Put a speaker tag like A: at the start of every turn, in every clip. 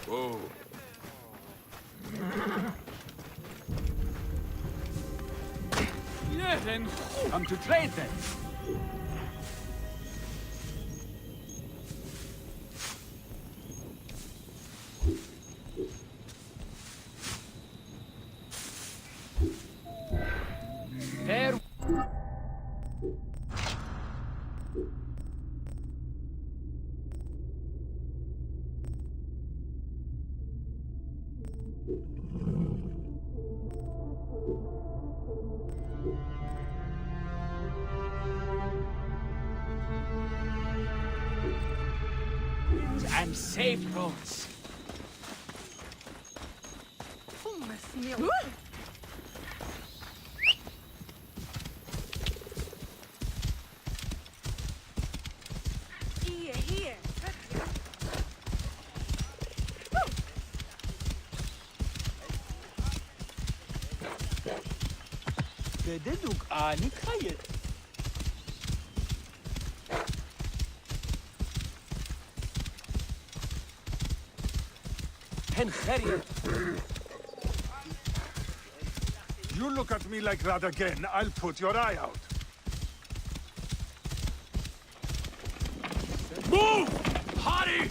A: Whoa.
B: Yeah, then come to trade then. Fair. And safe roads. Deduk ani kayıt.
C: You look at me like that again, I'll put your eye out.
A: Move! Hottie!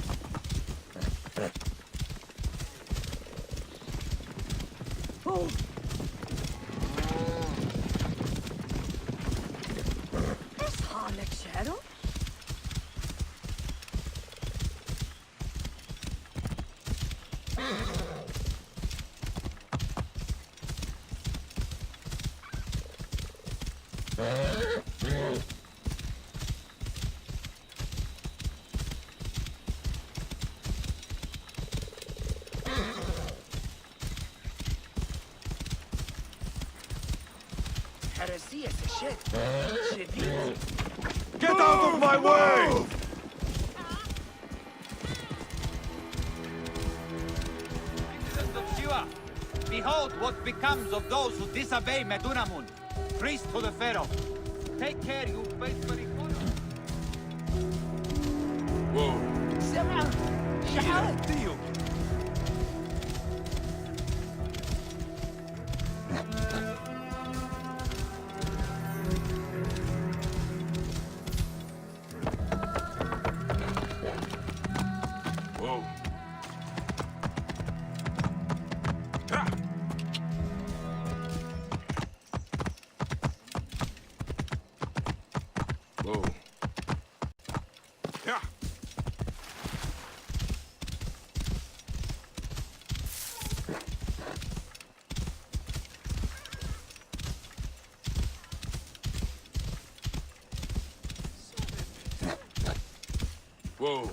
C: Get out of my way!
B: Citizens of Shiva, behold what becomes of those who disobey Medunamun, priest to the Pharaoh. Take care, you faithfully follow.
A: Whoa.
C: Deal.
A: Whoa. Whoa.
C: Yeah.
A: Whoa.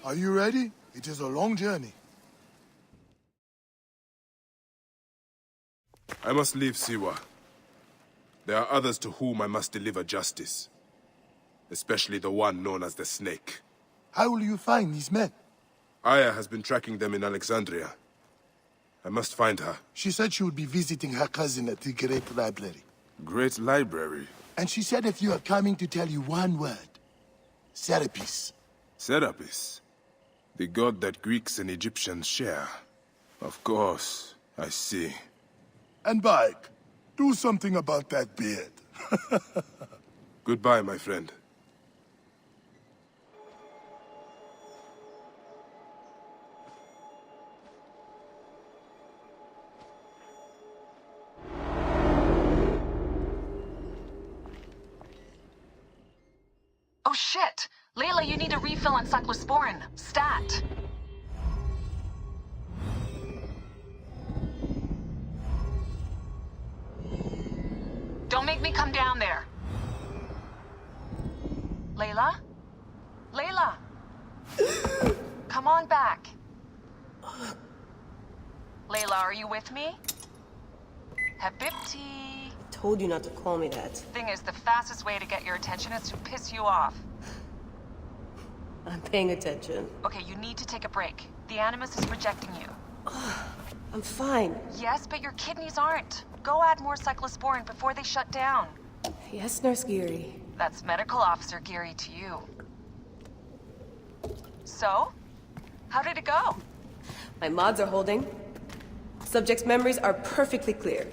D: Are you ready? It is a long journey.
A: I must leave Siwa. There are others to whom I must deliver justice. Especially the one known as the Snake.
D: How will you find these men?
A: Aya has been tracking them in Alexandria. I must find her.
D: She said she would be visiting her cousin at the Great Library.
A: Great Library?
D: And she said if you are coming to tell you one word. Serapis.
A: Serapis? The god that Greeks and Egyptians share. Of course, I see.
D: And Bike, do something about that beard.
A: Goodbye, my friend.
E: Oh shit! Layla, you need a refill on cyclosporin. Stat. Don't make me come down there. Layla? Layla! Come on back. Layla, are you with me? Habibti.
F: Told you not to call me that.
E: Thing is, the fastest way to get your attention is to piss you off.
F: I'm paying attention.
E: Okay, you need to take a break. The Animus is rejecting you.
F: I'm fine.
E: Yes, but your kidneys aren't. Go add more cyclosporin before they shut down.
F: Yes, Nurse Geary.
E: That's Medical Officer Geary to you. So? How did it go?
F: My mods are holding. Subject's memories are perfectly clear.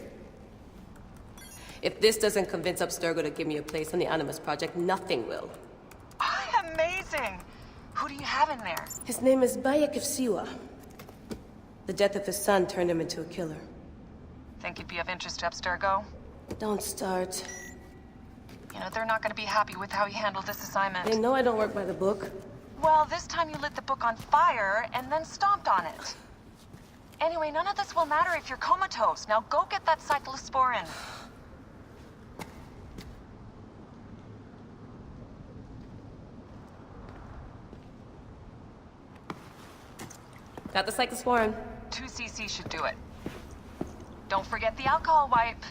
F: If this doesn't convince Abstergo to give me a place on the Animus Project, nothing will.
E: Amazing! Who do you have in there?
F: His name is Bayek of Siwa. The death of his son turned him into a killer.
E: Think he'd be of interest to Abstergo?
F: Don't start.
E: You know, they're not gonna be happy with how he handled this assignment.
F: They know I don't work by the book.
E: Well, this time you lit the book on fire and then stomped on it. Anyway, none of this will matter if you're comatose. Now go get that cyclosporin.
F: Got the cyclosporin.
E: 2 cc should do it. Don't forget the alcohol wipe.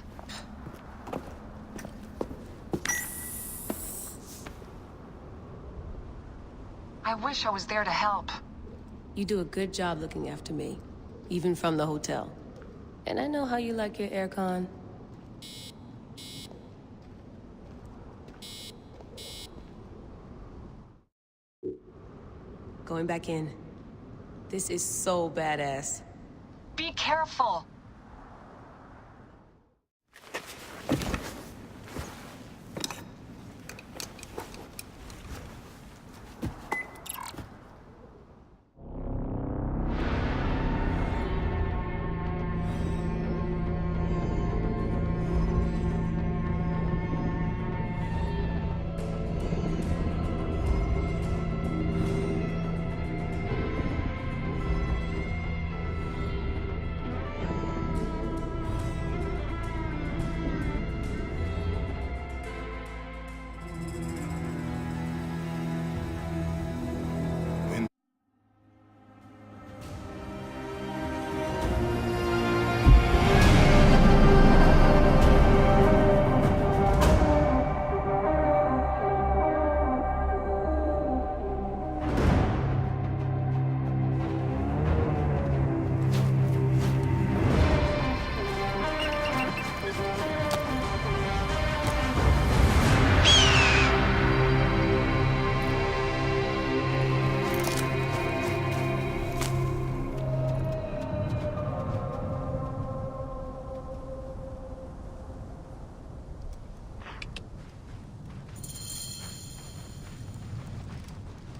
E: I wish I was there to help.
F: You do a good job looking after me, even from the hotel. And I know how you like your aircon. Going back in. This is so badass.
E: Be careful.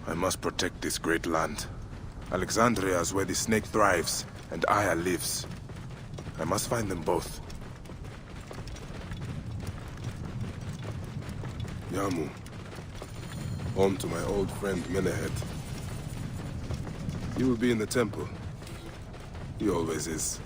A: I must protect this great land. Alexandria is where the snake thrives, and Aya lives. I must find them both. Yamu. Home to my old friend Menehet. He will be in the temple. He always is.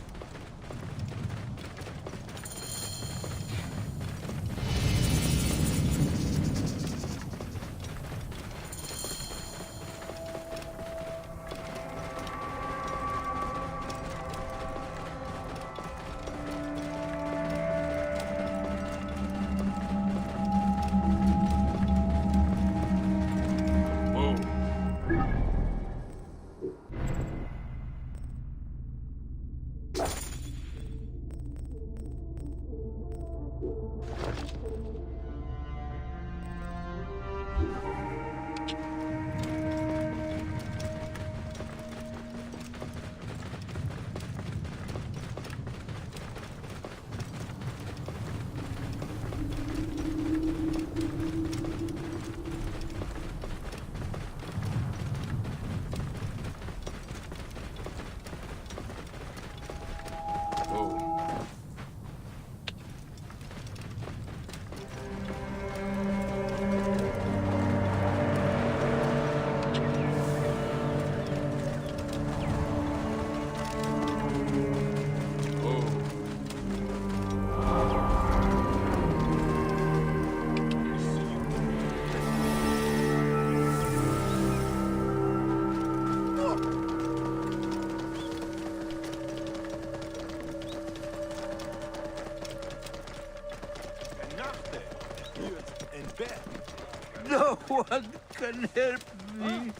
B: one can help me.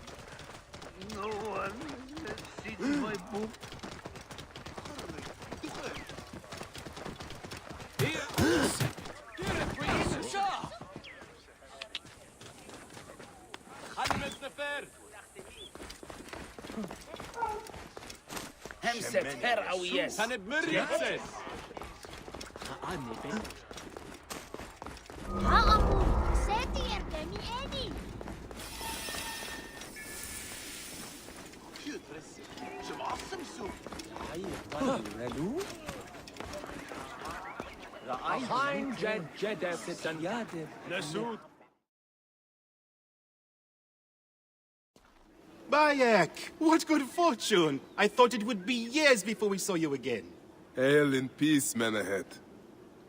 B: No one has seen my book.
G: همسة هرعوياس
B: أنا بمريتس.
H: ها أبو ساتي يرجمي أني
I: Bayek! What good fortune! I thought it would be years before we saw you again.
A: Hail in peace, Menehet.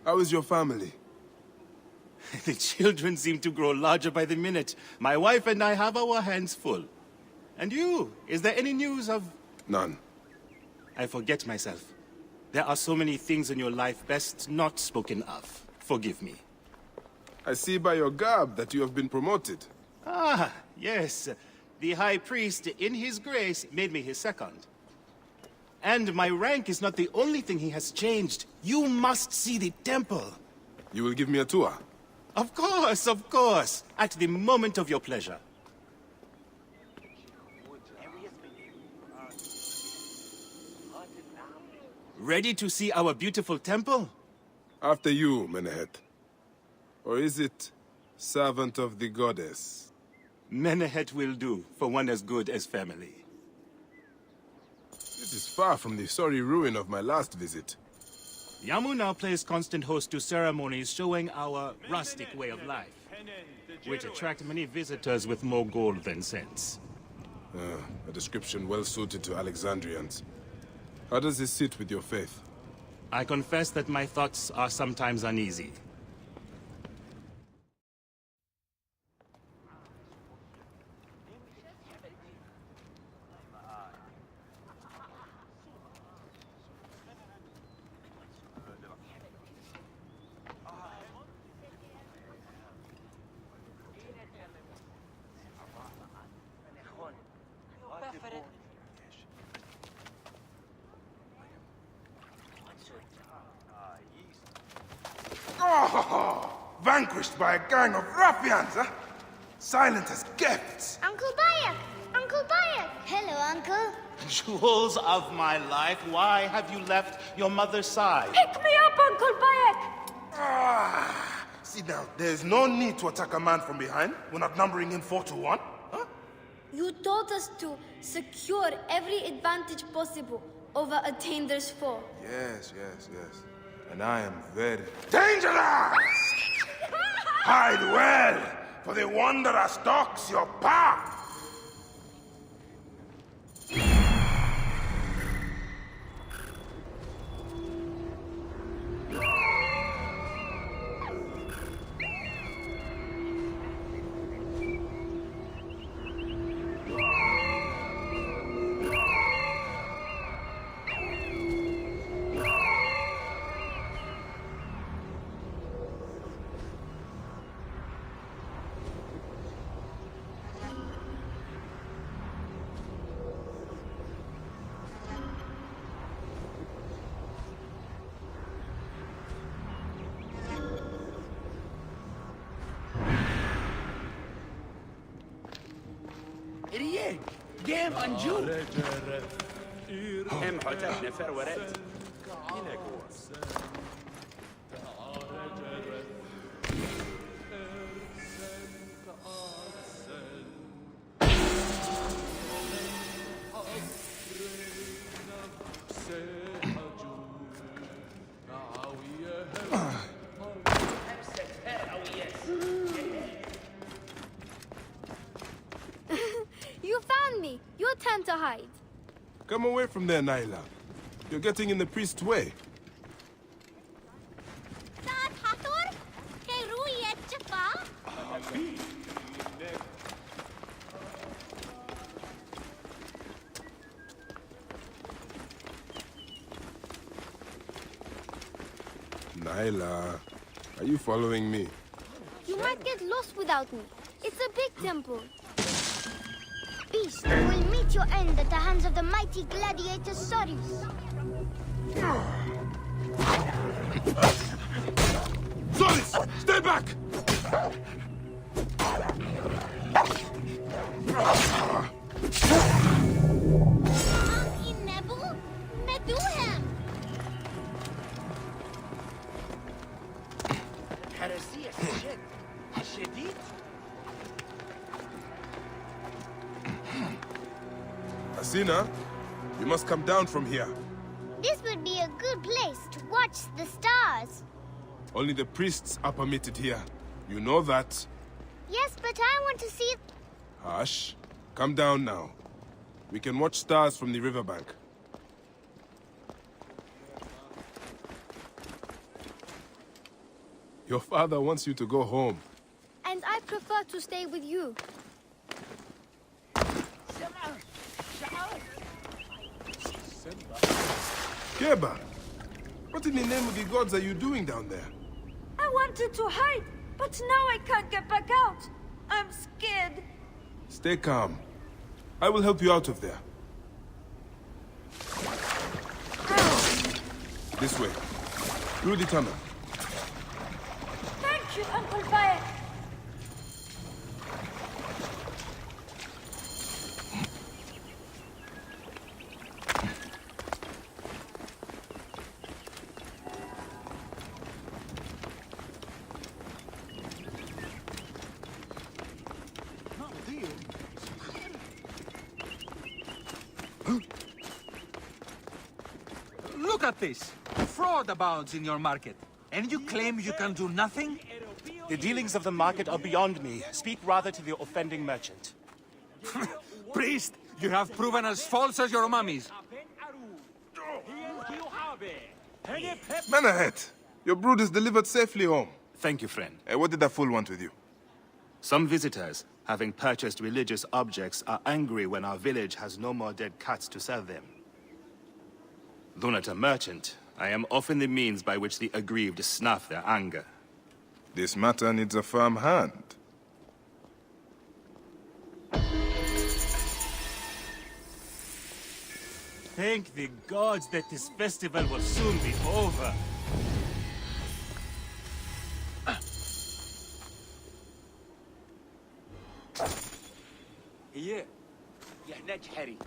A: How is your family?
I: The children seem to grow larger by the minute. My wife and I have our hands full. And you? Is there any news of...
A: None.
I: I forget myself. There are so many things in your life best not spoken of. Forgive me.
A: I see by your garb that you have been promoted.
I: Ah, yes. The High Priest, in his grace, made me his second. And my rank is not the only thing he has changed. You must see the temple.
A: You will give me a tour?
I: Of course. At the moment of your pleasure. Ready to see our beautiful temple?
A: After you, Menehet. Or is it servant of the goddess?
I: Menehet will do, for one as good as family.
A: This is far from the sorry ruin of my last visit.
I: Yamu now plays constant host to ceremonies showing our rustic way of life, which attract many visitors with more gold than sense.
A: A description well suited to Alexandrians. How does this sit with your faith?
I: I confess that my thoughts are sometimes uneasy.
A: Vanquished by a gang of ruffians, huh? Silent as gifts.
H: Uncle Bayek! Uncle Bayek! Hello, Uncle.
I: Jewels of my life, why have you left your mother's side?
H: Pick me up, Uncle Bayek!
A: See now, there's no need to attack a man from behind. We're not numbering him 4-1. Huh?
H: You taught us to secure every advantage possible over a Tander's foe.
A: Yes. And I am very dangerous! Hide well, for the wanderer stalks your path!
G: جيم أنجو هم حتى نفر ورد
H: You found me. Your turn to hide.
A: Come away from there, Naila. You're getting in the priest's way. Naila, are you following me?
H: You might get lost without me. It's a big temple. Beast will meet your end at the hands of the mighty gladiator Sorius.
A: Solis! Stay back! Asina, you must come down from here.
H: This would be a good place to watch the stars.
A: Only the priests are permitted here. You know that.
H: Yes, but I want to see...
A: Hush. Come down now. We can watch stars from the riverbank. Your father wants you to go home.
H: And I prefer to stay with you.
A: Keba, what in the name of the gods are you doing down there?
J: I wanted to hide, but now I can't get back out. I'm scared.
A: Stay calm. I will help you out of there. This way. Through the tunnel.
J: Thank you, Uncle Fire.
B: Look at this! Fraud abounds in your market. And you claim you can do nothing?
I: The dealings of the market are beyond me. Speak rather to the offending merchant.
B: Priest, you have proven as false as your mummies.
A: Menahet, your brood is delivered safely home.
I: Thank you, friend.
A: What did that fool want with you?
I: Some visitors, having purchased religious objects, are angry when our village has no more dead cats to sell them. Though not a merchant, I am often the means by which the aggrieved snuff their anger.
A: This matter needs a firm hand.
I: Thank the gods that this festival will soon be over.
G: هي يحناج حري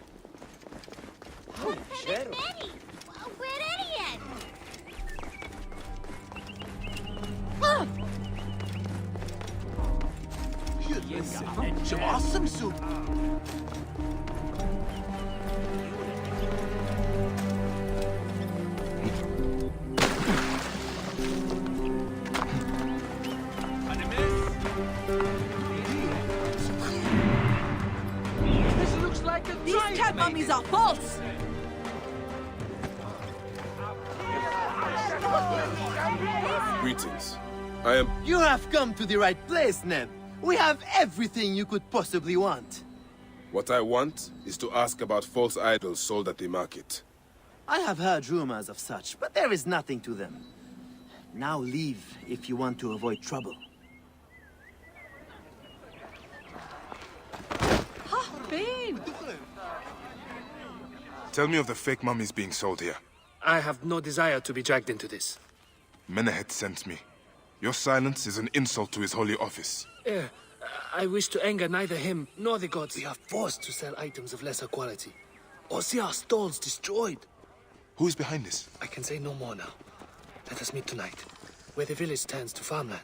B: شو awesome soup! This looks like a
J: These cat mummies are false.
A: Greetings. I am...
K: You have come to the right place, Neb. We have everything you could possibly want.
A: What I want is to ask about false idols sold at the market.
K: I have heard rumors of such, but there is nothing to them. Now leave if you want to avoid trouble.
J: Babe.
A: Tell me of the fake mummies being sold here.
L: I have no desire to be dragged into this.
A: Menahet sent me. Your silence is an insult to his holy office.
L: I wish to anger neither him nor the gods. We are forced to sell items of lesser quality, or see our stalls destroyed.
A: Who is behind this?
L: I can say no more now. Let us meet tonight, where the village turns to farmland.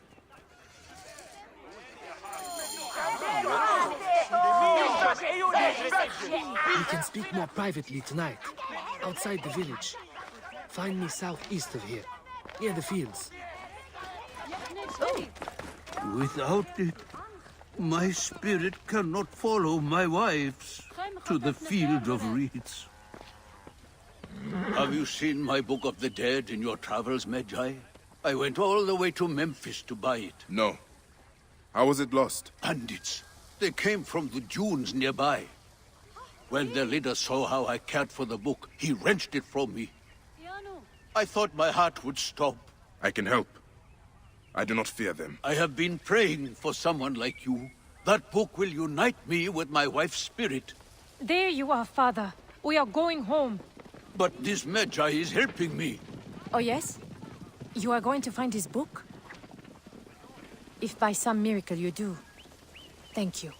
L: We can speak more privately tonight, outside the village. Find me southeast of here, near the fields.
M: Without it, my spirit cannot follow my wives to the field of reeds. Have you seen my Book of the Dead in your travels, Medjay? I went all the way to Memphis to buy it.
A: No. How was it lost?
M: Bandits. They came from the dunes nearby. When their leader saw how I cared for the book, he wrenched it from me. I thought my heart would stop.
A: I can help. I do not fear them.
M: I have been praying for someone like you, That book will unite me with my wife's spirit.
J: There you are, Father. We are going home.
M: But this Magi is helping me.
J: Oh, yes? You are going to find his book? If by some miracle you do, thank you.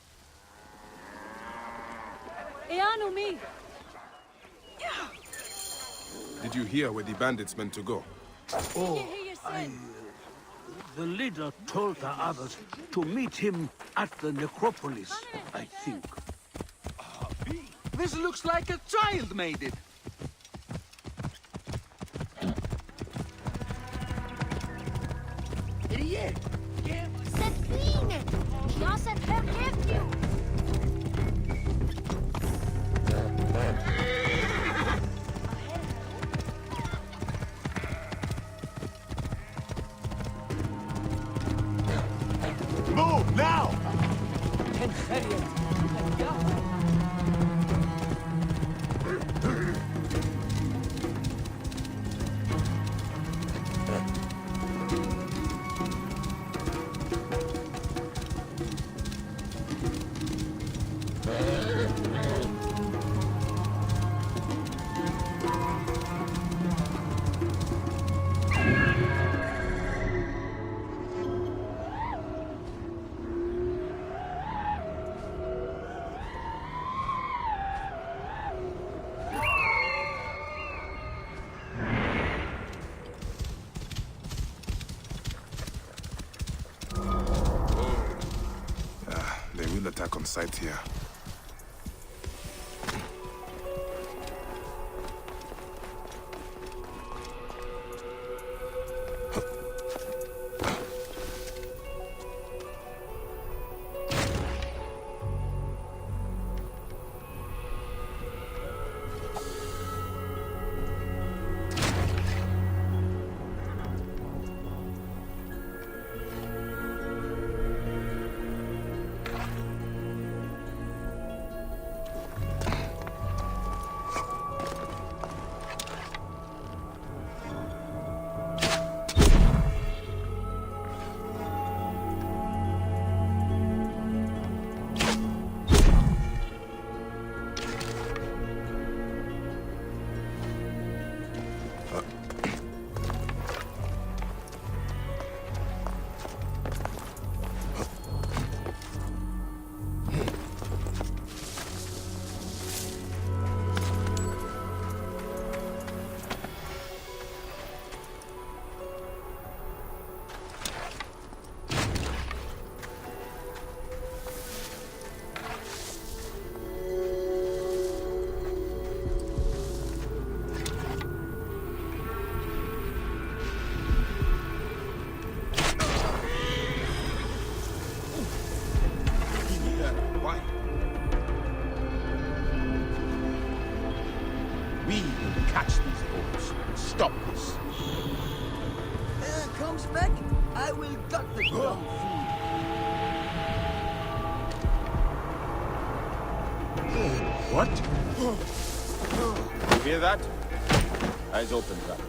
J: Eanu me!
A: Did you hear where the bandits meant to go?
M: Oh, the leader told the others to meet him at the necropolis, I think.
B: This looks like a child made it.
H: C'est fine! Jag sett förgift you!
C: Move, now!
A: They will attack on sight here.
C: We will catch these bulls and stop this.
K: Comes back, I will gut the dumb fool.
C: What?
G: You hear that? Eyes open, brother.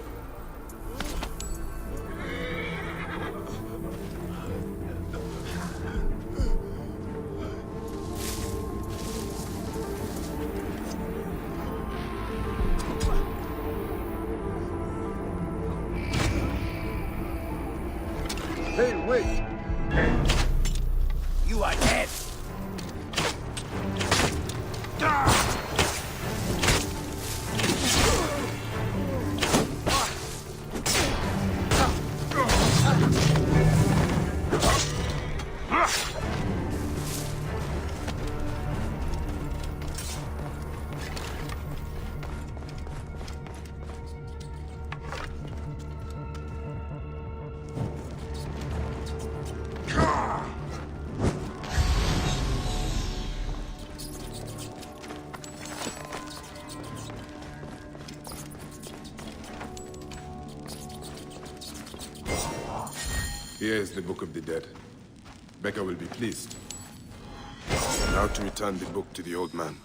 C: Hey, wait!
B: You are dead.
A: Here is the Book of the Dead. Becca will be pleased. Now to return the book to the old man.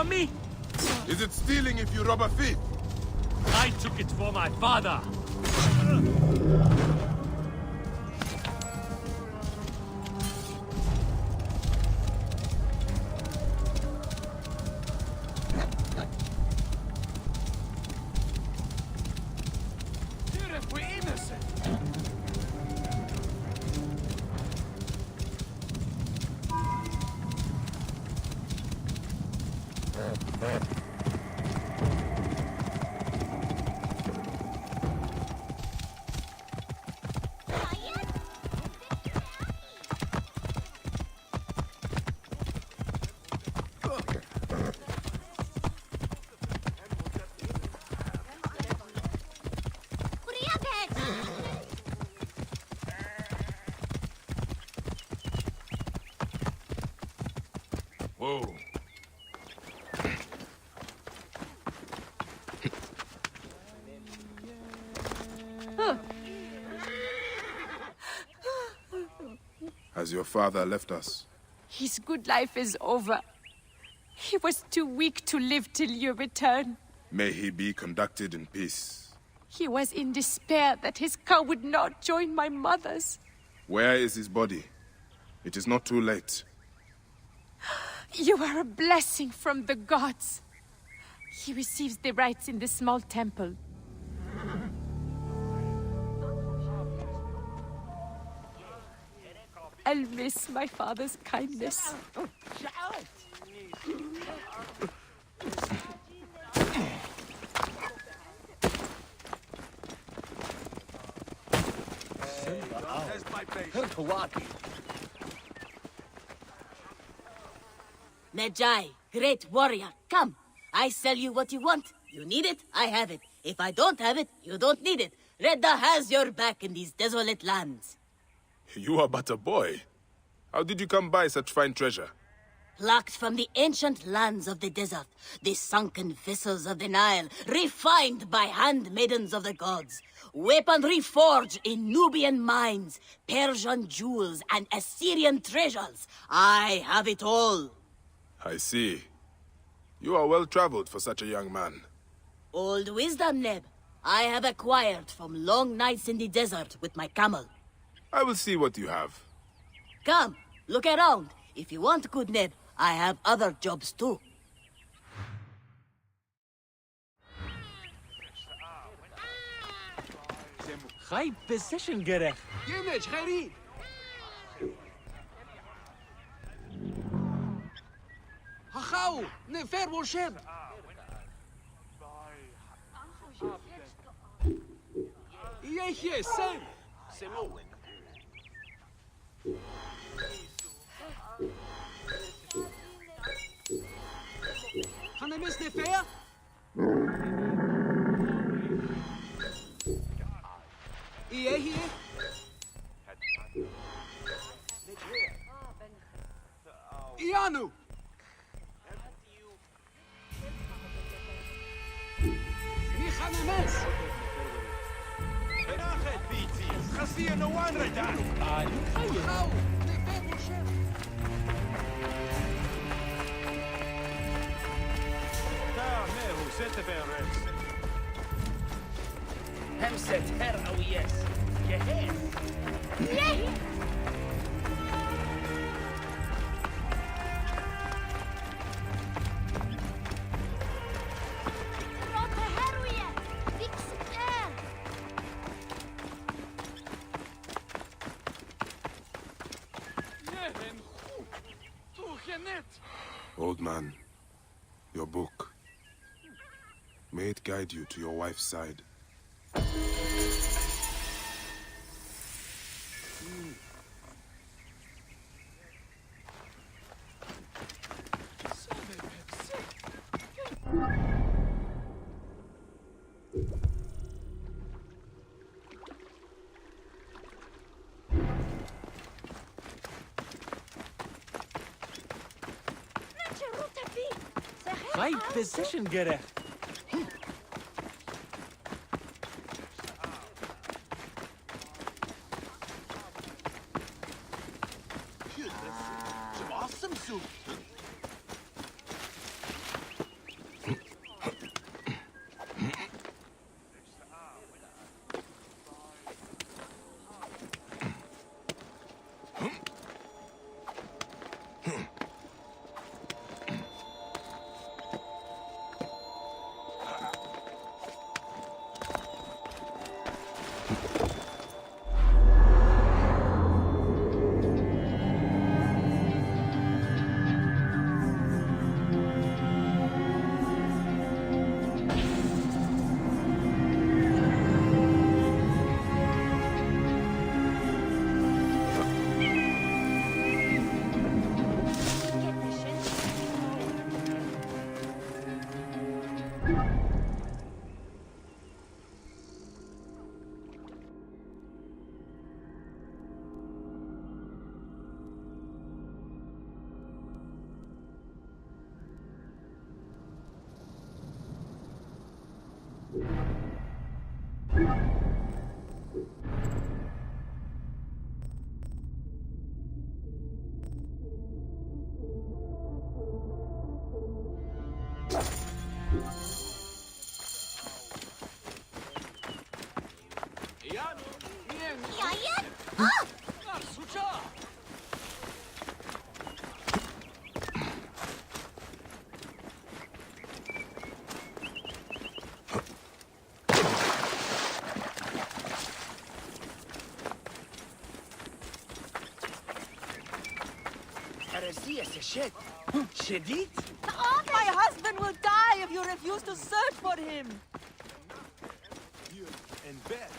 N: from me?
A: Is it stealing if you rob a thief?
N: I took it for my father.
C: We're innocent.
A: Whoa. Has your father left us?
J: His good life is over. He was too weak to live till your return.
A: May he be conducted in peace.
J: He was in despair that his cow would not join my mother's.
A: Where is his body? It is not too late.
J: You are a blessing from the gods. He receives the rites in the small temple. I'll miss my father's kindness.
O: Medjai, great warrior, come. I sell you what you want. You need it, I have it. If I don't have it, you don't need it. Redda has your back in these desolate lands.
A: You are but a boy. How did you come by such fine treasure?
O: Plucked from the ancient lands of the desert, the sunken vessels of the Nile, refined by handmaidens of the gods, weaponry forged in Nubian mines, Persian jewels, and Assyrian treasures. I have it all.
A: I see. You are well traveled for such a young man.
O: Old wisdom, Neb. I have acquired from long nights in the desert with my camel.
A: I will see what you have.
O: Come, look around. If you want good Neb, I have other jobs too.
N: High position gerecht.
C: Yemej, Harry. Hachau, nefer Moshem. Yehye, Sam. Semo. Hanemes nefer? Yehye. Ianu. Hanemes.
B: خسير نوان ردان
C: Hachau, nefer Moshem.
B: دا ماهو ستفيرس
N: همسة هر أو يس. جهاز.
A: Old man, your book. May it guide you to your wife's side.
N: High position gerecht.
C: Some awesome soup.
P: My husband will die if you refuse to search for him.
I: In bed.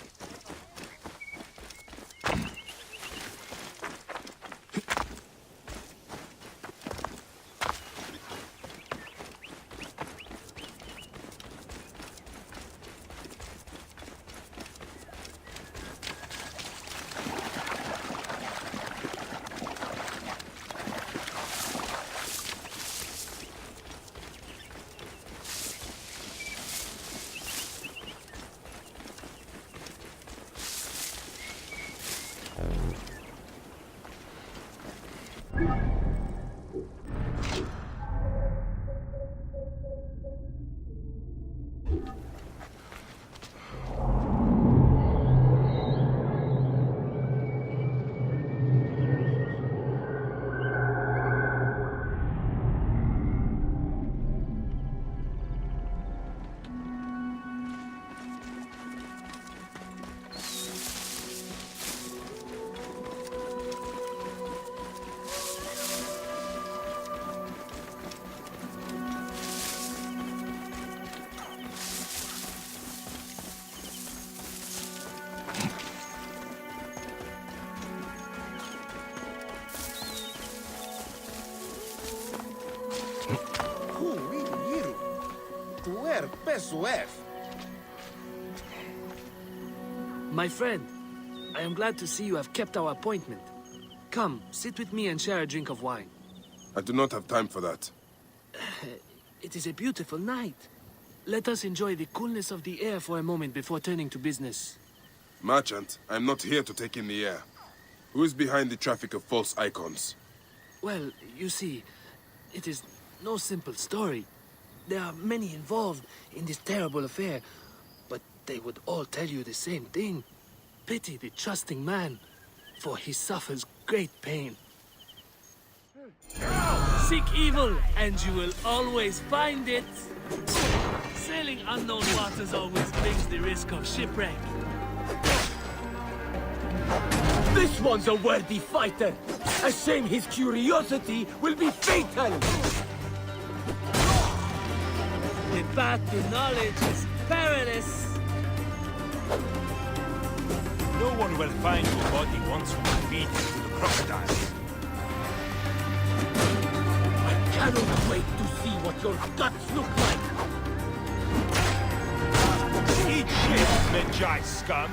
L: My friend, I am glad to see you have kept our appointment. Come, sit with me and share a drink of wine.
A: I do not have time for that.
L: It is a beautiful night. Let us enjoy the coolness of the air for a moment before turning to business.
A: Merchant, I am not here to take in the air. Who is behind the traffic of false icons?
L: Well, you see, it is no simple story. There are many involved in this terrible affair, but they would all tell you the same thing. Pity the trusting man, for he suffers great pain.
Q: Seek evil, and you will always find it. Sailing unknown waters always brings the risk of shipwreck.
N: This one's a worthy fighter. A shame his curiosity will be fatal.
Q: The path to knowledge is perilous.
G: No one will find your body once you feed it to the crocodiles.
N: I cannot wait to see what your guts look like.
G: Eat shit, Medjai scum!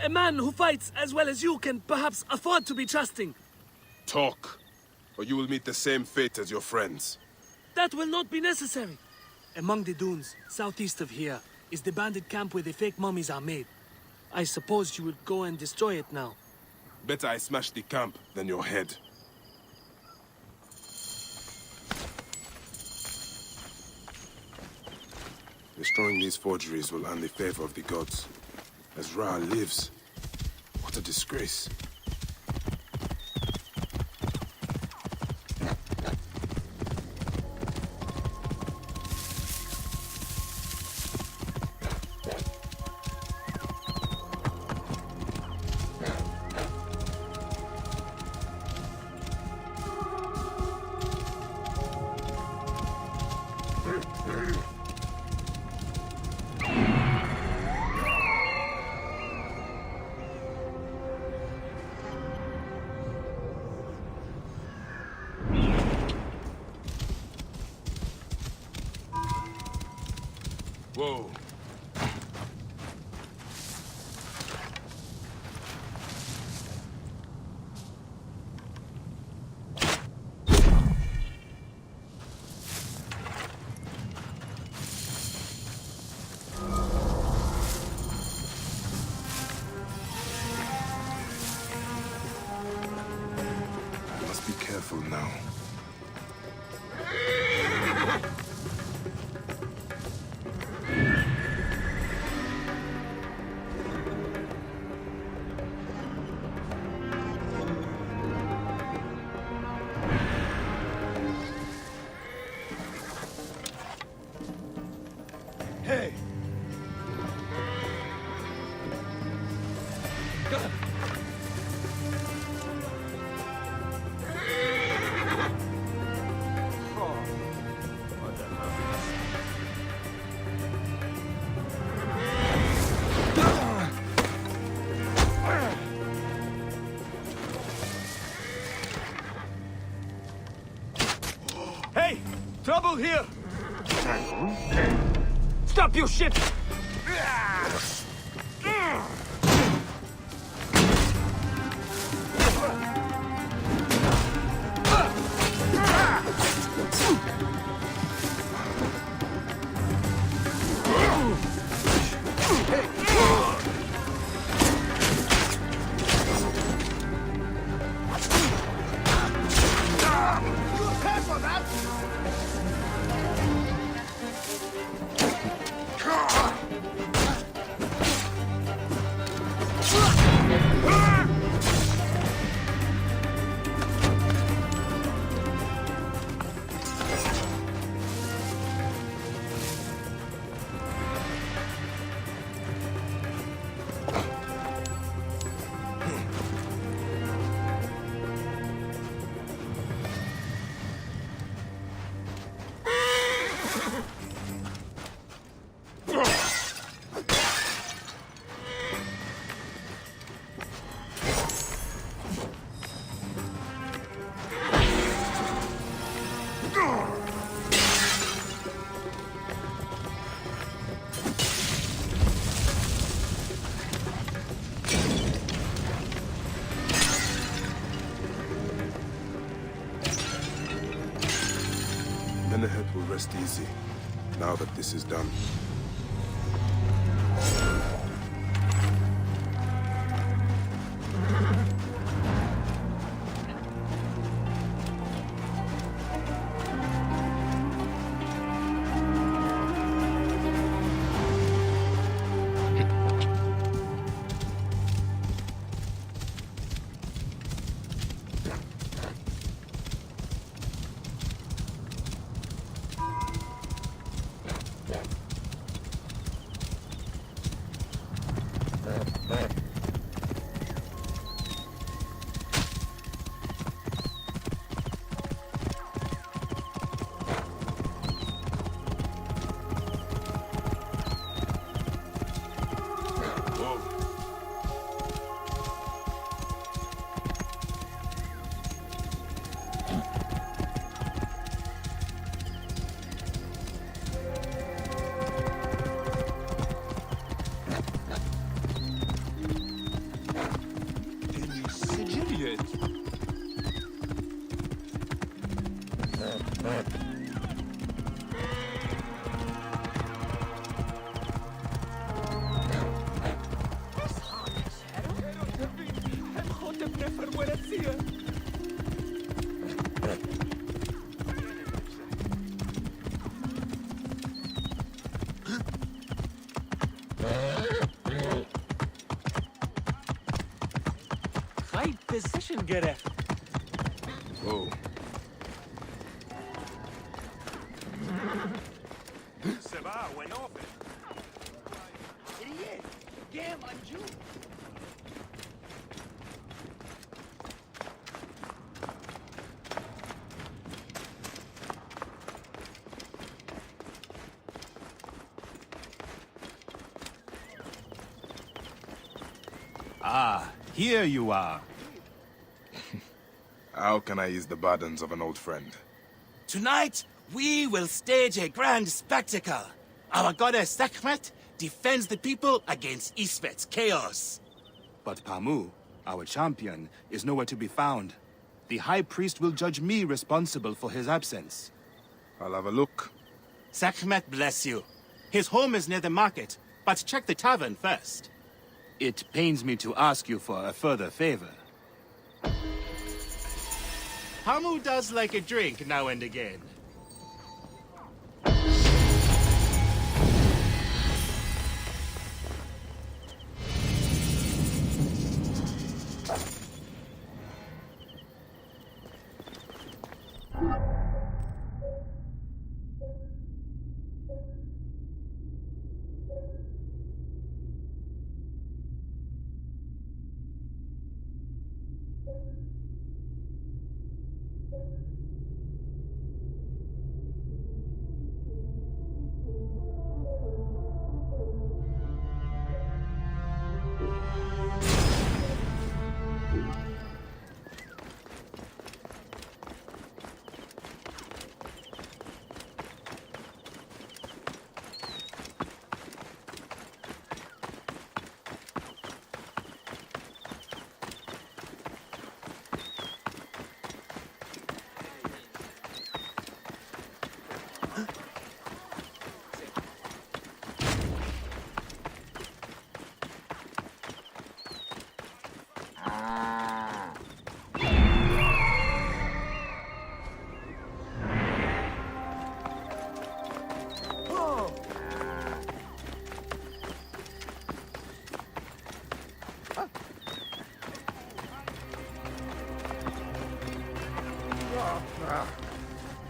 L: A man who fights as well as you can perhaps afford to be trusting.
A: Talk, or you will meet the same fate as your friends.
L: That will not be necessary. Among the dunes, southeast of here, is the bandit camp where the fake mummies are made. I suppose you would go and destroy it now.
A: Better I smash the camp than your head. Destroying these forgeries will earn the favor of the gods. As Ra lives, what a disgrace.
G: Whoa.
A: I must be careful now.
G: Hey!
N: Hey! Trouble here! Stop your shit!
A: Menehet will rest easy, now that this is done.
N: Right position, Gareth.
A: Whoa.
G: Se va, went off it.
I: Ah, here you are.
A: How can I ease the burdens of an old friend?
K: Tonight, we will stage a grand spectacle.
I: Our goddess Sekhmet defends the people against Isfet's chaos. But Pamu, our champion, is nowhere to be found. The High Priest will judge me responsible for his absence.
A: I'll have a look.
I: Sekhmet bless you. His home is near the market, but check the tavern first. It pains me to ask you for a further favor. Pamu does like a drink now and again.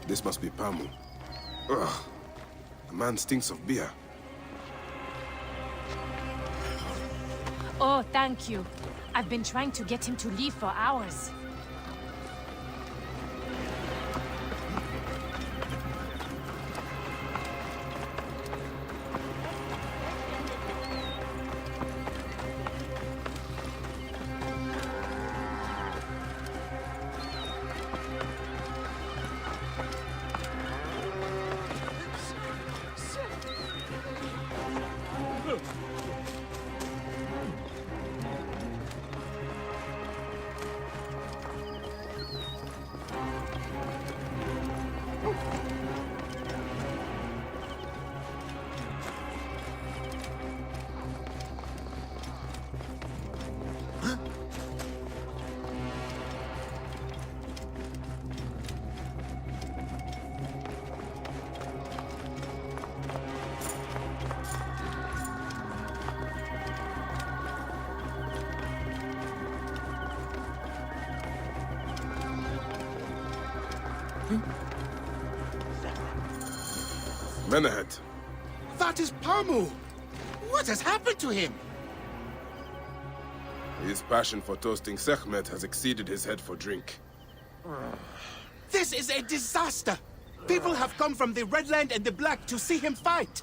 A: This must be Pamu. Ugh. The man stinks of beer.
J: Oh, thank you. I've been trying to get him to leave for hours.
A: Men ahead.
I: That is Pamu! What has happened to him?
A: His passion for toasting Sekhmet has exceeded his head for drink.
I: This is a disaster! People have come from the Red Land and the Black to see him fight!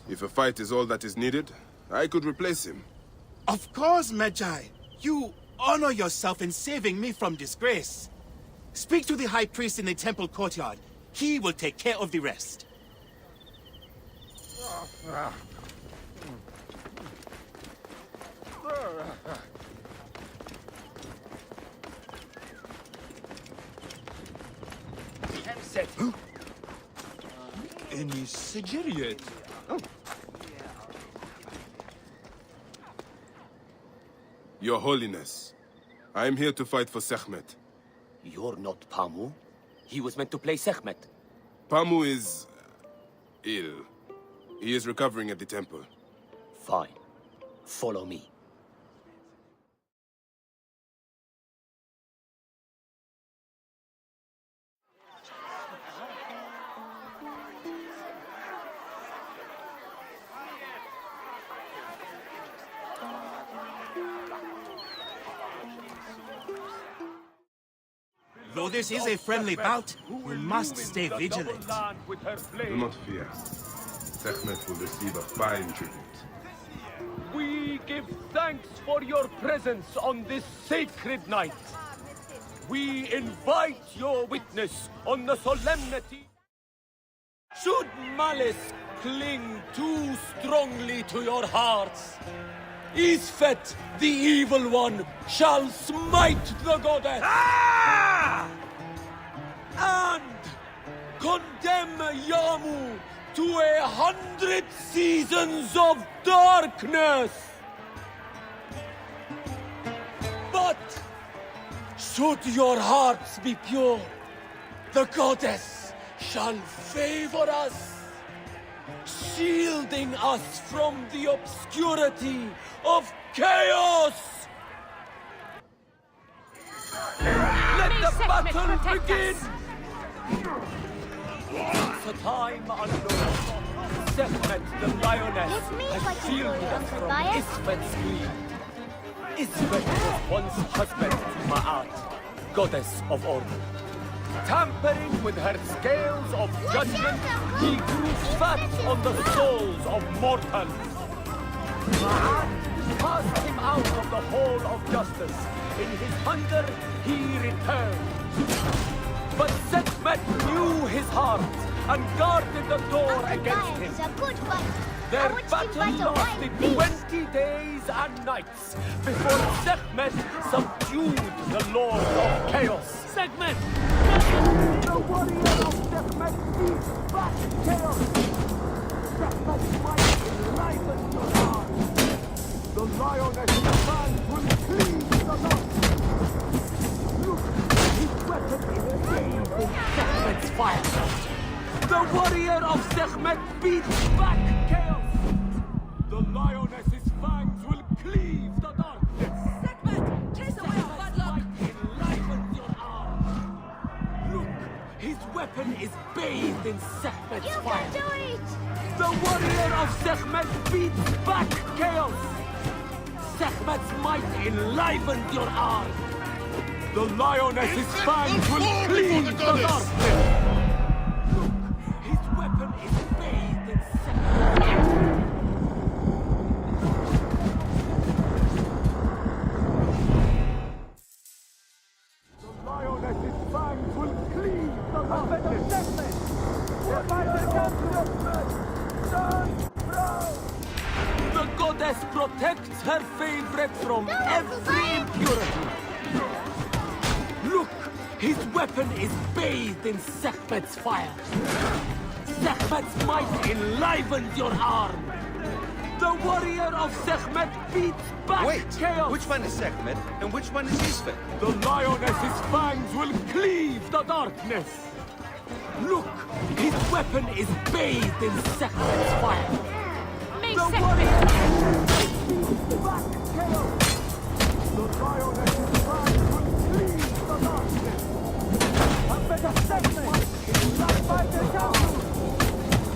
A: If a fight is all that is needed, I could replace him.
I: Of course, Magi. You honor yourself in saving me from disgrace. Speak to the High Priest in the temple courtyard. He will take care of the rest.
N: Any Sigiriot?
A: Your Holiness, I am here to fight for Sekhmet.
R: You're not Pamu. He was meant to play Sekhmet.
A: Pamu is ill. He is recovering at the temple.
R: Fine. Follow me.
I: Though this is a friendly bout, we must stay vigilant.
A: Do not fear. Sekhmet will receive a fine tribute.
N: We give thanks for your presence on this sacred night. We invite your witness on the solemnity. Should malice cling too strongly to your hearts. Isfet, the evil one, shall smite the goddess. And condemn Yamu to 100 seasons of darkness. But should your hearts be pure, the goddess shall favor us, shielding us from the obscurity of chaos. Let the battle begin! It's a time unknown. Sekhmet, the lioness, has shielded us from Isfet's greed. Isfet was once husband to Ma'at, goddess of order. Tampering with her scales of judgment, he grew fat on the souls of mortals. Ma'at cast him out of the hall of justice. In his hunger, he returned. But Sekhmet knew his heart and guarded the door against him. Their battle lasted 20 days and nights before Sekhmet subdued the Lord of Chaos.
Q: Sekhmet!
N: The warrior of Sekhmet beats back Chaos. Sekhmet's might enlivens your heart. The lioness's fangs will cleave the north. Look, his weapon is bathed in Sekhmet's fire. The warrior of Sekhmet beats back Chaos. The lioness's fangs will cleave the darkness.
P: Sekhmet, chase away our bad luck.
N: Enliven your arm. Look, his weapon is bathed in Sekhmet's fire.
H: You can do it!
N: The warrior of Sekhmet beats back Chaos. Sekhmet's might enlivened your arm. The lioness's fangs will cleave the darkness. Look, his weapon is bathed in Sekhmet's fire. The lioness's fangs will cleave the darkness. The goddess protects her favorite from every impurity. Look, his weapon is bathed in Sekhmet's fire. Sekhmet's might enlivens your arm. The warrior of Sekhmet beats back Chaos.
S: Which one is Sekhmet and which one is Isfet?
N: The lioness's fangs will cleave the darkness. Look, his weapon is bathed in Sekhmet's fire.
J: Me,
N: The
J: Sekhmet!
N: warrior beats back Chaos. The lioness's fangs will cleave the darkness. A better Sekhmet is not by the council.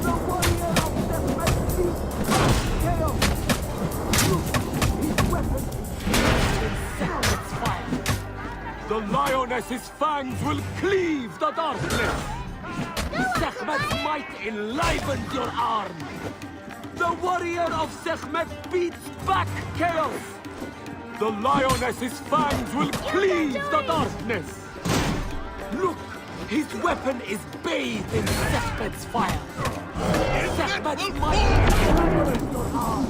N: The warrior of Sekhmet beats back Chaos. Look, his weapon is bathed in Sekhmet's fire. The lioness's fangs will cleave the darkness. Sekhmet's might enlivens your arm. The warrior of Sekhmet beats back Chaos. The lioness's fangs will cleave the darkness. Look, his weapon is bathed in Sekhmet's fire. Sekhmet's might enlivens your arm.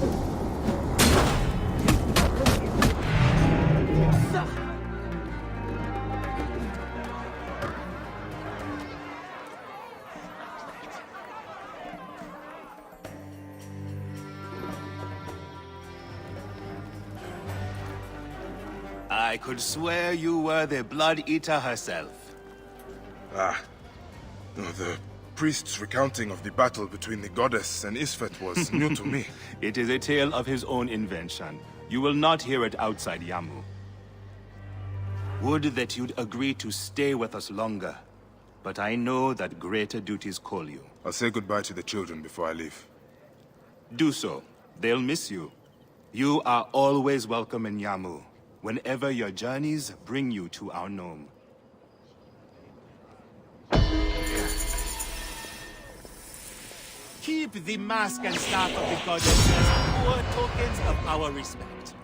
I: I could swear you were the Blood Eater herself.
A: Ah. No, the priest's recounting of the battle between the goddess and Isfet was new to me.
I: It is a tale of his own invention. You will not hear it outside Yamu. Would that you'd agree to stay with us longer. But I know that greater duties call you.
A: I'll say goodbye to the children before I leave.
I: Do so. They'll miss you. You are always welcome in Yamu, whenever your journeys bring you to our gnome.
T: Keep the mask and staff of the goddess as poor tokens of our respect.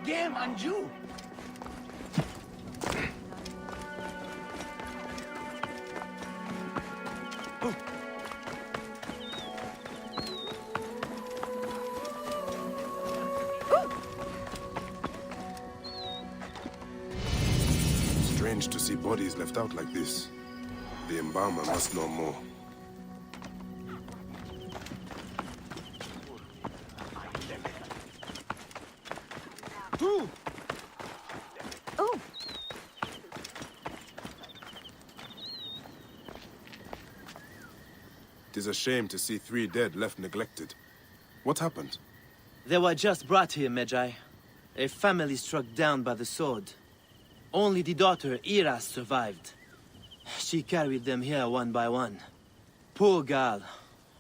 K: Game and you.
A: Strange to see bodies left out like this. The embalmer must know more. It is a shame to see 3 dead left neglected. What happened?
K: They were just brought here, Magi. A family struck down by the sword. Only the daughter, Iras, survived. She carried them here one by one. Poor girl.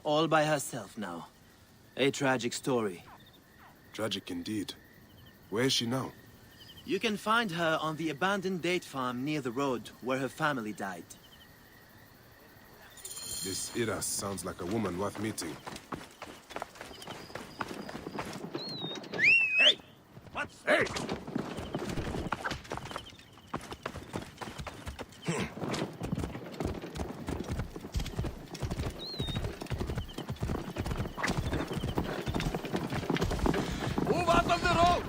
K: All by herself now. A tragic story.
A: Tragic indeed. Where is she now?
K: You can find her on the abandoned date farm near the road where her family died.
A: This Iras sounds like a woman worth meeting.
G: Hey! What's... Hey!
C: Move out of the road!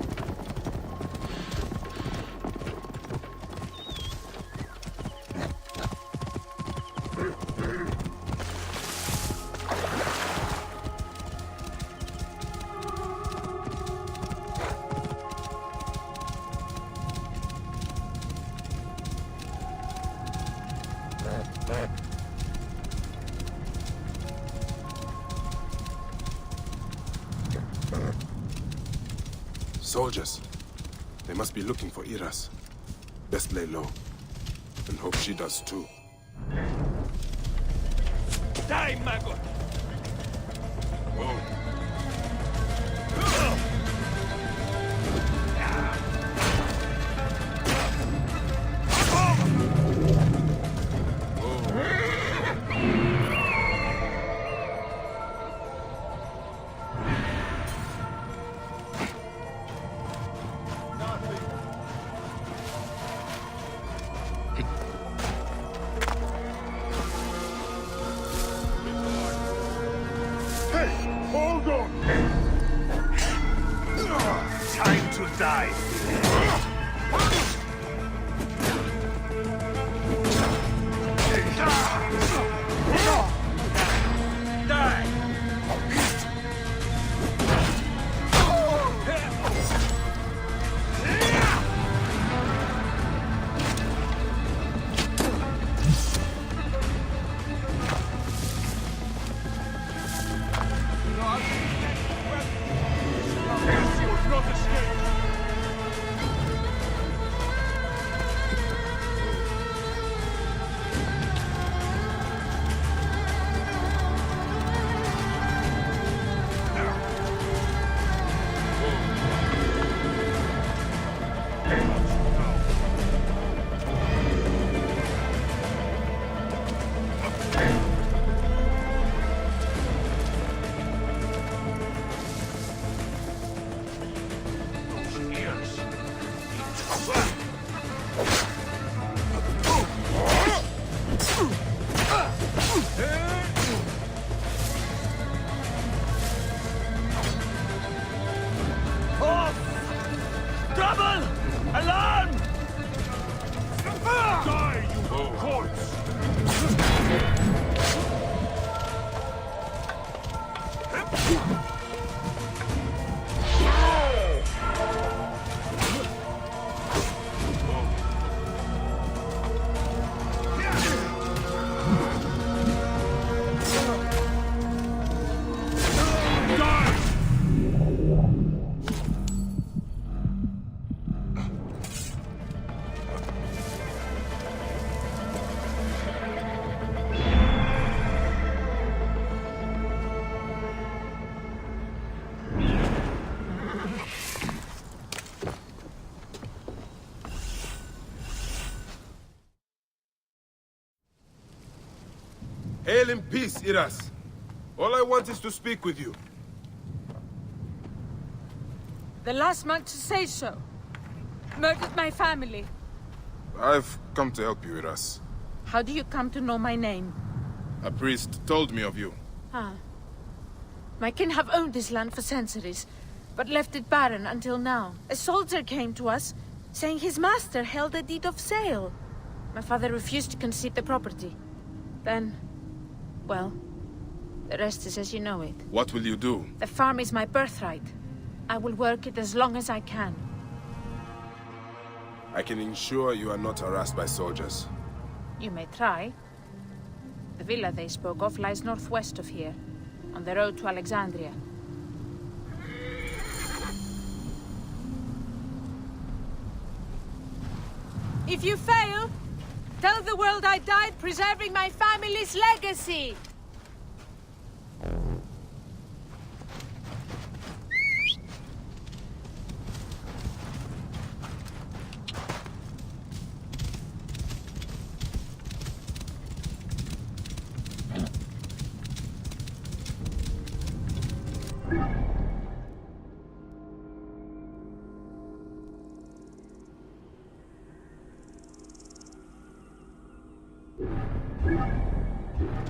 A: Soldiers. They must be looking for Iras. Best lay low. And hope she does too.
G: Die, maggot!
A: Whoa.
N: Hold on!
G: Time to die!
N: Trouble! Alarm! Die, you corpse!
A: Hail in peace, Iras. All I want is to speak with you.
J: The last man to say so. Murdered my family.
A: I've come to help you, Iras.
J: How do you come to know my name?
A: A priest told me of you.
J: Ah. My kin have owned this land for centuries, but left it barren until now. A soldier came to us, saying his master held a deed of sale. My father refused to concede the property. Then, well, the rest is as you know it.
A: What will you do?
J: The farm is my birthright. I will work it as long as I can.
A: I can ensure you are not harassed by soldiers.
J: You may try. The villa they spoke of lies northwest of here, on the road to Alexandria. If you fail, tell the world I died preserving my family's legacy!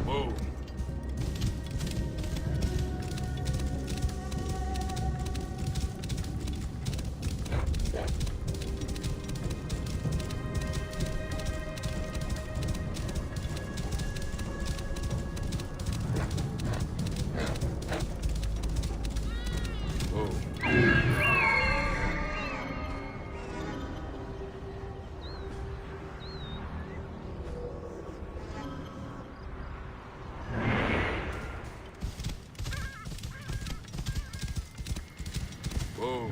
A: Whoa. Whoa.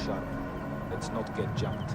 U: Sharp. Let's not get jumped.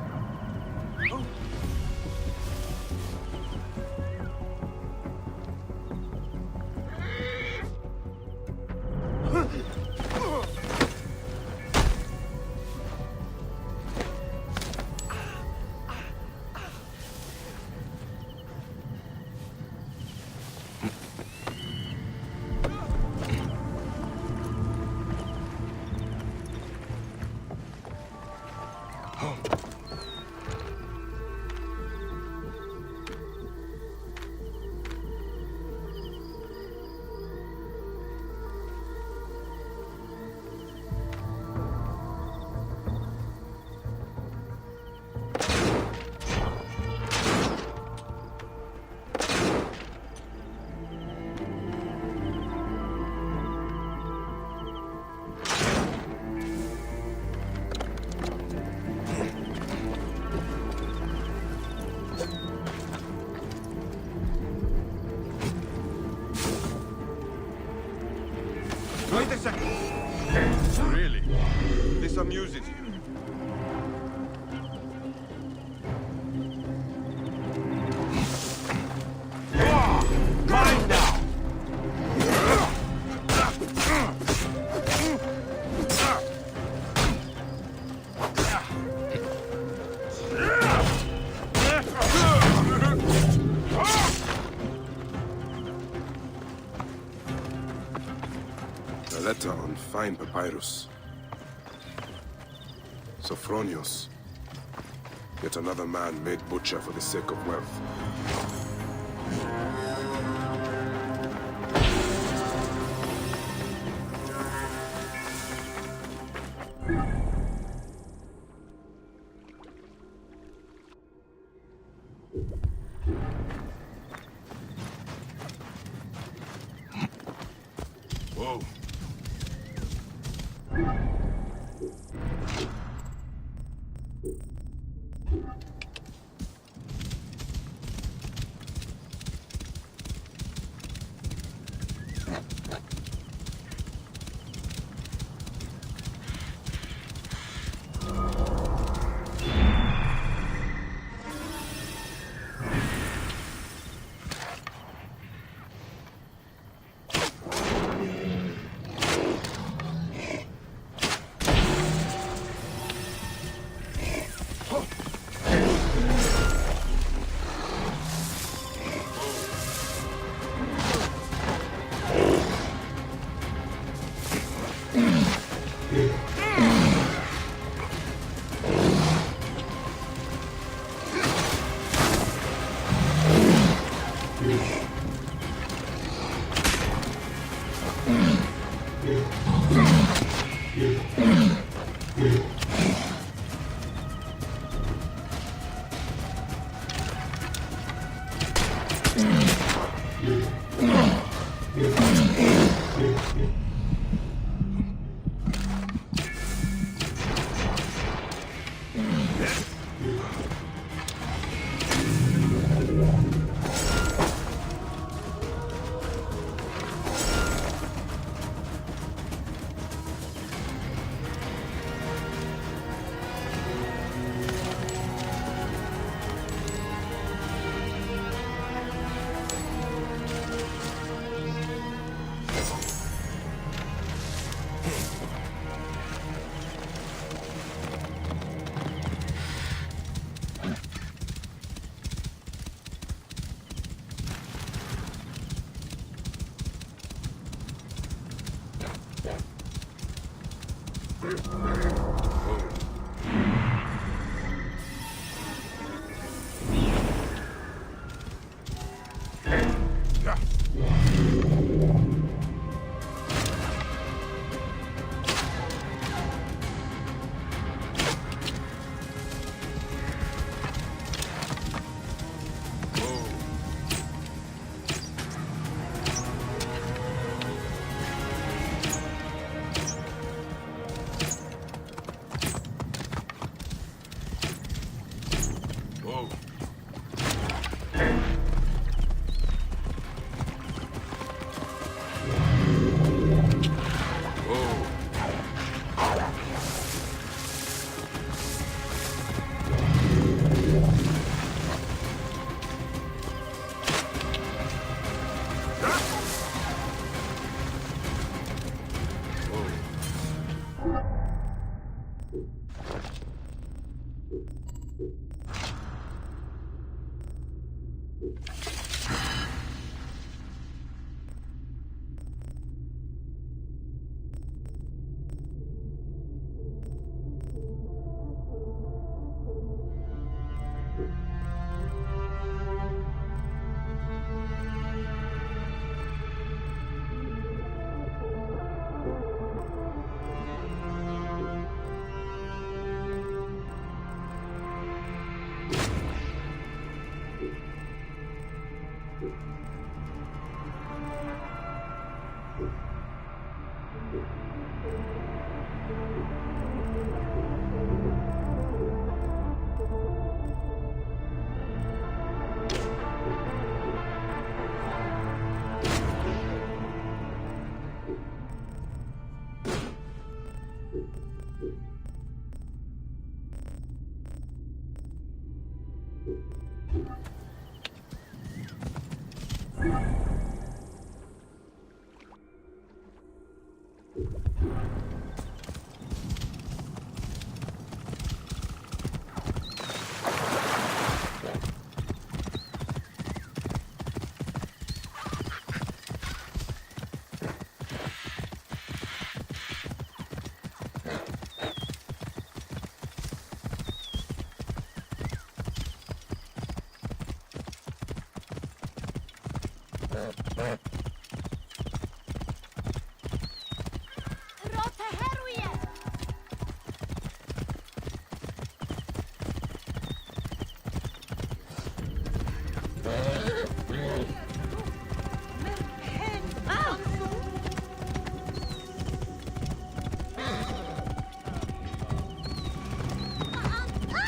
A: Wait a second. Really? This amuses you? Mine now! letter on fine papyrus. Sophronius. Yet another man made butcher for the sake of wealth. Whoa.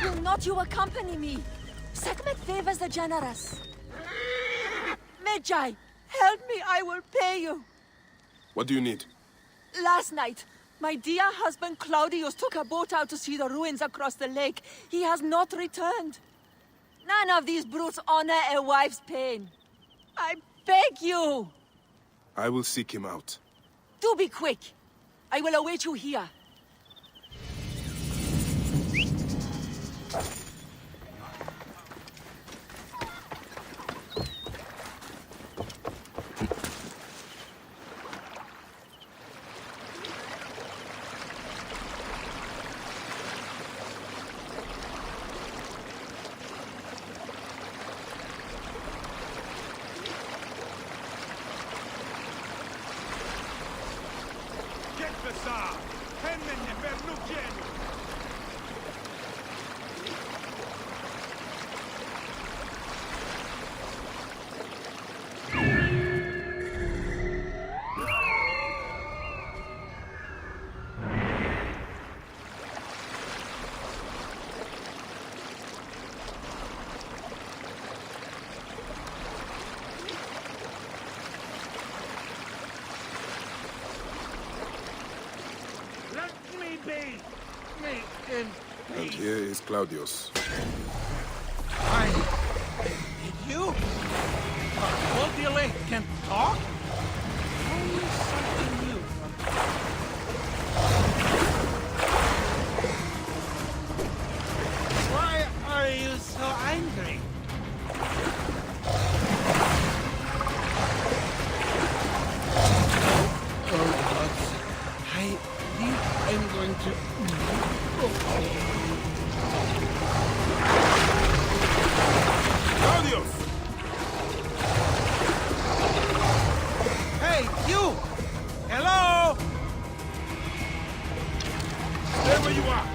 P: Will not you accompany me? Sekhmet favors the generous. Medjay, help me, I will pay you.
A: What do you need?
P: Last night, my dear husband Claudius took a boat out to see the ruins across the lake. He has not returned. None of these brutes honor a wife's pain. I beg you!
A: I will seek him out.
P: Do be quick. I will await you here.
A: And here is Claudius.
C: You? Cordially can talk? Always something new. Why are you so angry? Oh, God. I think I'm going to...
A: Claudius!
C: Hey, you! Hello!
A: Stay where you are!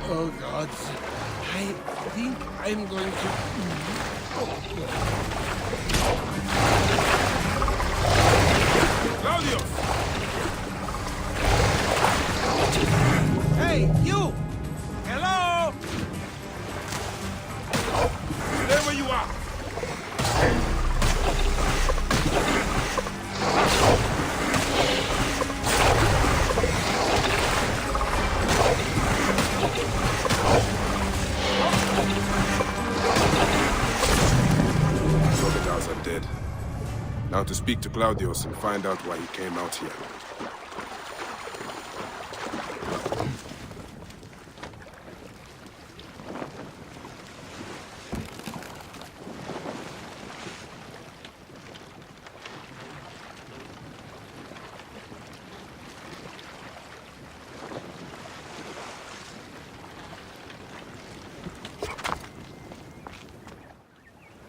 C: Oh, gods. I think I'm going to...
A: Claudio!
C: Hey, you! Hello!
A: Stay where you are! Soldiers are dead. Now to speak to Claudius and find out why he came out here.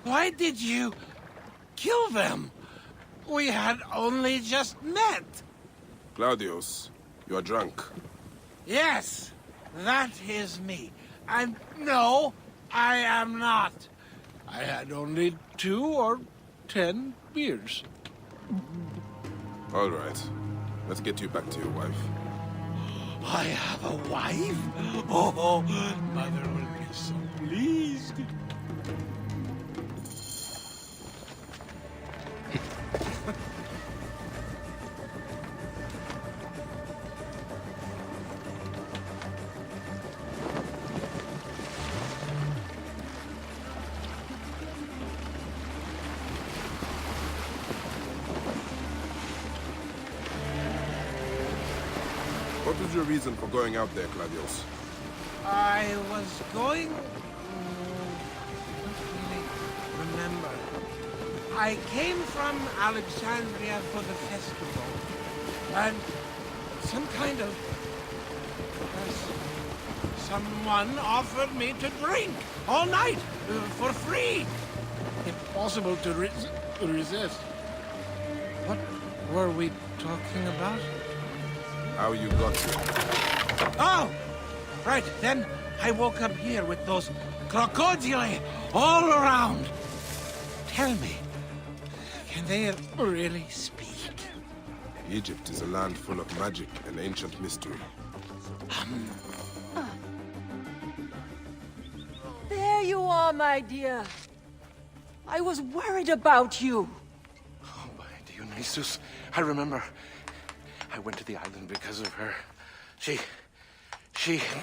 C: Why did you kill them? We had only just met.
A: Claudius, you are drunk.
C: Yes, that is me. And no, I am not. I had only 2 or 10 beers.
A: All right. Let's get you back to your wife.
C: I have a wife? Oh, Mother will be so pleased.
A: What was your reason for going out there, Claudius?
C: I was going... don't really remember. I came from Alexandria for the festival. And some kind of... someone offered me to drink all night for free. Impossible to resist. What were we talking about?
A: How you got here?
C: Oh! Right, then I woke up here with those crocodili all around. Tell me, can they really speak?
A: Egypt is a land full of magic and ancient mystery.
P: There you are, my dear. I was worried about you.
L: Oh, by Dionysus, I remember. I went to the island because of her. She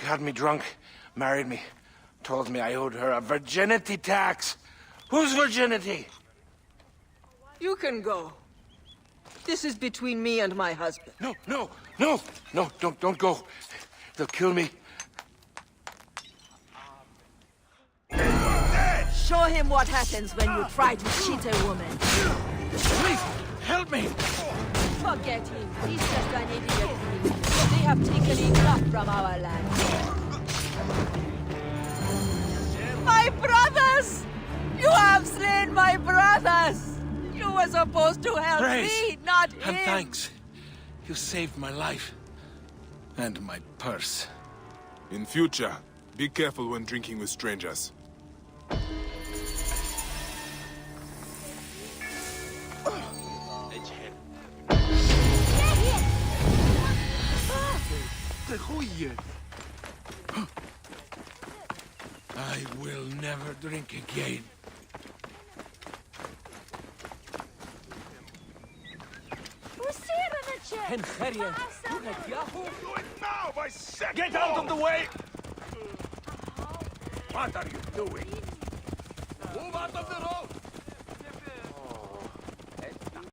L: got me drunk, married me, told me I owed her a virginity tax. Whose virginity?
P: You can go. This is between me and my husband.
L: No, don't go. They'll kill me.
P: Show him what happens when you try to cheat a woman.
C: Please, help me.
P: Forget him. He's just an idiot. They have taken enough from our land. My brothers! You have slain my brothers! You were supposed to help me, not him!
C: And thanks. You saved my life. And my purse.
A: In future, be careful when drinking with strangers.
C: I will never drink again.
N: Do it now, by second!
G: Get out of the way!
N: What are you doing? Move out of the road!